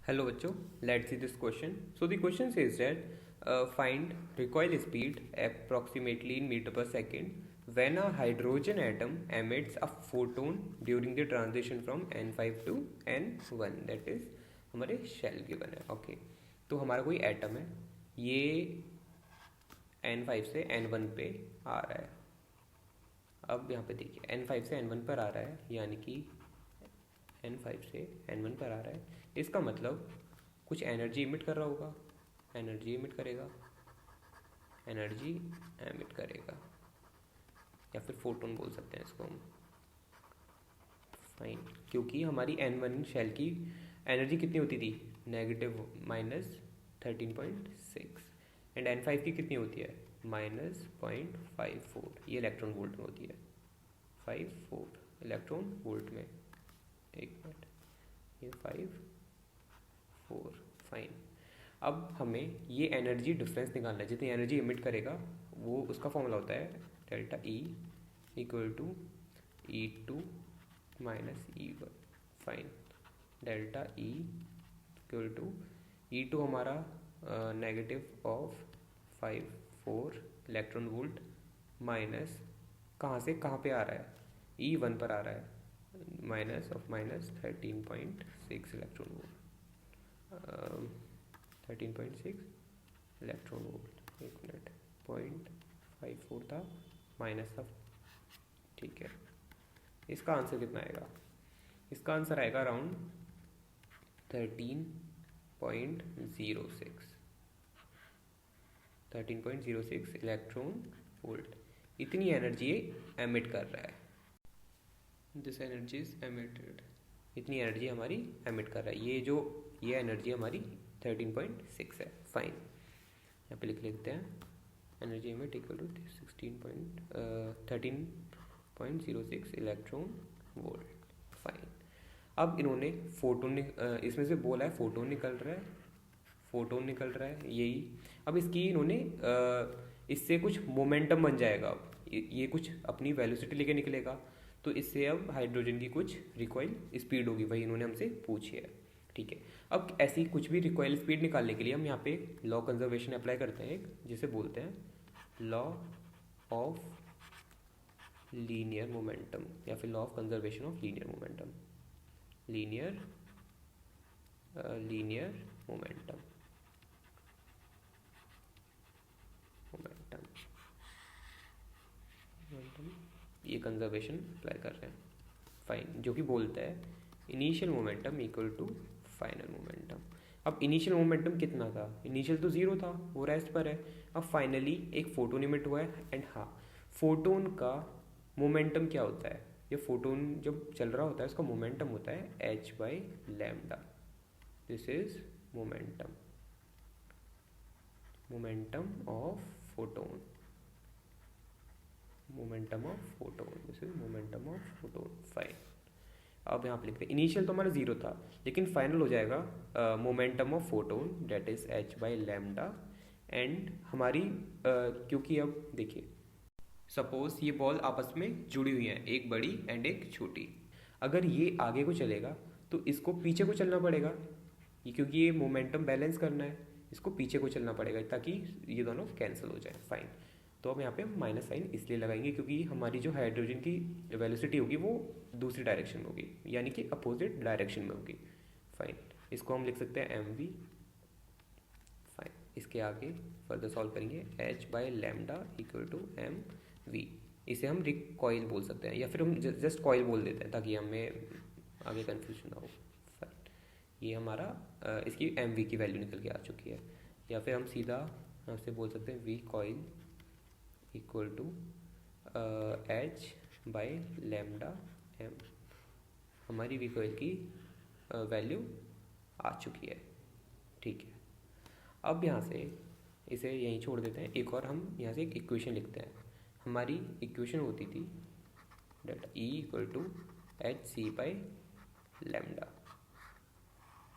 Hello, bachcho. Let's see this question. So the question says that find recoil speed approximately in meter per second when a hydrogen atom emits a photon during the transition from N5 to N1. That is हमारे shell given है. Okay, तो हमारा कोई atom है, ये N5 से N1 पे आ रहा है. अब यहाँ पे देखिए N5 से N1 पर आ रहा है, यानी कि N5 से N1 पर आ रहा है. इसका मतलब कुछ एनर्जी इमिट कर रहा होगा, एनर्जी इमिट करेगा, एनर्जी एमिट करेगा, या फिर फोटोन बोल सकते हैं इसको हम. फाइन, क्योंकि हमारी N1 शेल की एनर्जी कितनी होती थी, नेगेटिव -13.6, एंड N5 की कितनी होती है, -0.54. ये इलेक्ट्रॉन वोल्ट में होती है, 54 इलेक्ट्रॉन वोल्ट में. एक मिनट, ये 5 4. फाइन, अब हमें ये एनर्जी डिफरेंस निकालना है. जितनी एनर्जी इमिट करेगा वो उसका फॉर्मूला होता है delta E equal to E2 minus E1. Fine, delta E equal to E2 हमारा negative of 5 4 electron volt minus कहाँ से कहाँ पे आ रहा है, E1 पर आ रहा है, -13.6 इलेक्ट्रॉन वोल्ट. 13.6 electron volt. एक मिनट, 0.54 था माइनस था. ठीक है, इसका आंसर कितना आएगा, इसका आंसर आएगा अराउंड 13.06 इलेक्ट्रॉन वोल्ट. इतनी एनर्जी एमिट कर रहा है. दिस एनर्जी इज एमिटेड, इतनी एनर्जी हमारी एमिट कर रहा है. ये एनर्जी हमारी 13.6 है. फाइन, यहाँ पे लिख लेते हैं energy emit equal to 13.06 electron volt. Fine, अब इन्होंने फोटोन इसमें से बोला है फोटोन निकल रहा है, फोटोन निकल रहा है यही. अब इसकी इन्होंने इससे कुछ मोमेंटम बन जाएगा. अब ये कुछ अपनी वेलोसिटी लेके निकलेगा, तो इससे अब हाइड्रोजन की कुछ रिकॉइल स्पीड होगी, वही इन्होंने हमसे पूछी है. ठीक है, अब ऐसी कुछ भी रिकॉइल स्पीड निकालने के लिए हम यहाँ पे लॉ कंजर्वेशन अप्लाई करते हैं, एक जिसे बोलते हैं लॉ ऑफ लीनियर मोमेंटम, या फिर law of conservation of linear momentum. Linear momentum ये कंजर्वेशन अप्लाई कर रहे हैं. फाइन, जो कि बोलता है initial momentum equal to final momentum. अब इनिशियल मोमेंटम कितना था, इनिशियल तो 0 था, वो रेस्ट पर है. अब फाइनली एक फोटोन इमिट हुआ है, एंड हाँ, फोटोन का मोमेंटम क्या होता है, ये फोटोन जब चल रहा होता है उसका मोमेंटम होता है h/λ. This is momentum of photon, this is momentum of photon. Fine, अब यहाँ पे लिखते हैं इनिशियल तो हमारा 0 था, लेकिन फाइनल हो जाएगा momentum of photon that is h/λ. And हमारी क्योंकि अब देखिए सपोज ये बॉल आपस में जुड़ी हुई हैं, एक बड़ी एंड एक छोटी. अगर ये आगे को चलेगा तो इसको पीछे को चलना पड़ेगा, क्योंकि ये मोमेंटम बैलेंस करना है, इसको पीछे को चलना पड़ेगा ताकि ये दोनों कैंसिल हो जाए. फाइन, तो हम यहाँ पे माइनस साइन इसलिए लगाएंगे क्योंकि हमारी जो हाइड्रोजन की वेलोसिटी होगी वो दूसरी डायरेक्शन में होगी, यानी कि अपोजिट डायरेक्शन में होगी. फाइन, इसको हम लिख सकते हैं mv. फाइन, इसके आगे फर्दर सॉल्व करेंगे h/λ इक्वल टू mv. इसे हम रिकॉइल बोल सकते हैं, या फिर हम जस्ट कॉइल बोल देते हैं ताकि हमें आगे कन्फ्यूजन ना हो. फाइन, ये हमारा इसकी mv की वैल्यू निकल के आ चुकी है. या फिर हम सीधा हमसे बोल सकते हैं v coil equal to h/λ m. हमारी वी कॉइल की वैल्यू आ चुकी है. ठीक है, अब यहाँ से इसे यहीं छोड़ देते हैं. एक और हम यहाँ से एक इक्वेशन लिखते हैं. हमारी इक्वेशन होती थी that E equal to hc/λ.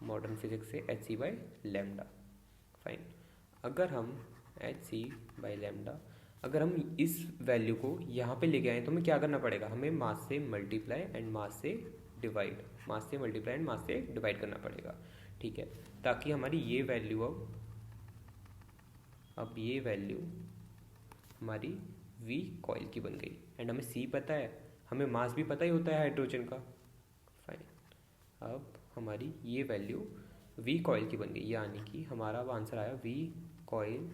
Modern physics से hc/λ. फाइन, अगर हम hc/λ अगर हम इस वैल्यू को यहाँ पे लेके आए तो हमें क्या करना पड़ेगा, हमें मास से मल्टीप्लाई एंड मास से डिवाइड करना पड़ेगा. ठीक है, ताकि हमारी ये वैल्यू अब ये वैल्यू हमारी वी कॉइल की बन गई। एंड हमें सी पता है, हमें मास भी पता ही होता है हाइड्रोजन का। फाइन, अब हमारी ये वैल्यू वी कॉइल की बन गई, यानी कि हमारा अब आंसर आया V coil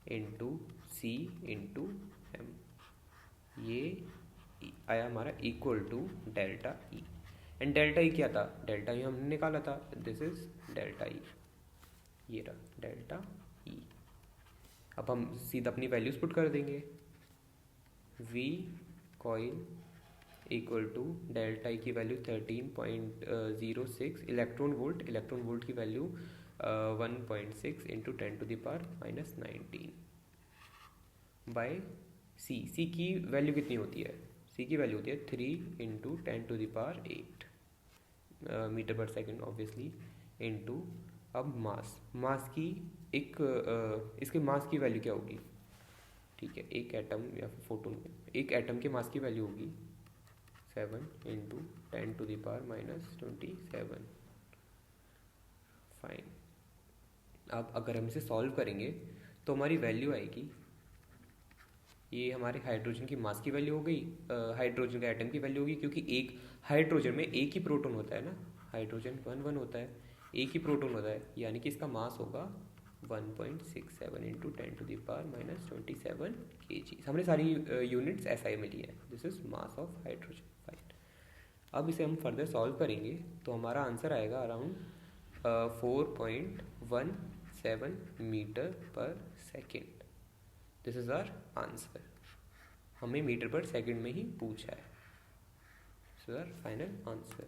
into C into M. ये आया हमारा equal to delta E. And delta E क्या था, डेल्टा ई हमने निकाला था, दिस इज डेल्टा ई, ये रहा डेल्टा ई। अब हम सीधा अपनी वैल्यूज पुट कर देंगे, V coil equal to delta E की वैल्यू 13.06 इलेक्ट्रॉन वोल्ट की वैल्यू 1.6 इंटू 10⁻⁻19 बाय सी की वैल्यू कितनी होती है, सी की वैल्यू होती है 3 into 10⁸ metre per second obviously, into अब मास की एक इसके मास की वैल्यू क्या होगी, ठीक है, एक एटम या फिर फोटोन, एक एटम के मास की वैल्यू होगी 7 इंटू 10⁻⁻27। फाइन, अब अगर हम इसे सॉल्व करेंगे तो हमारी वैल्यू आएगी, ये हमारे हाइड्रोजन की मास की वैल्यू हो गई, हाइड्रोजन का एटम की वैल्यू होगी, क्योंकि एक हाइड्रोजन में एक ही प्रोटॉन होता है ना, हाइड्रोजन 1 होता है, एक ही प्रोटॉन होता है, यानी कि इसका मास होगा 1.67 इंटू 10⁻⁻27 kg। हमने सारी यूनिट्स SI में ली है, this is mass of hydrogen. Fine, अब इसे हम फर्दर सॉल्व करेंगे तो हमारा आंसर आएगा around 4.17 metre per second. This is our answer, हमें मीटर पर सेकेंड में ही पूछा है, this is our final answer.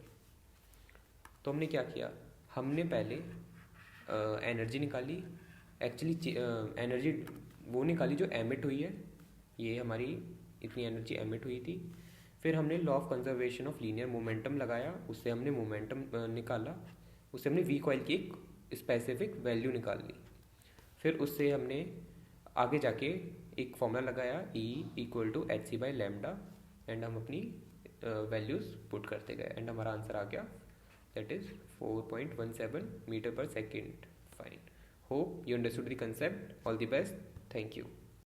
तो हमने क्या किया, हमने पहले एनर्जी निकाली, एक्चुअली एनर्जी वो निकाली जो एमिट हुई है, ये हमारी इतनी एनर्जी एमिट हुई थी। फिर हमने law of conservation of linear momentum लगाया, उससे हमने मोमेंटम निकाला, उससे हमने वी कॉइल की एक स्पेसिफिक वैल्यू निकाल ली। फिर उससे हमने आगे जाके एक फॉर्मूला लगाया E equal to hc/λ, and हम अपनी वैल्यूज पुट करते गए, एंड हमारा आंसर आ गया, that is 4.17 metre per second. Fine, hope you understood the concept, all the best, thank you.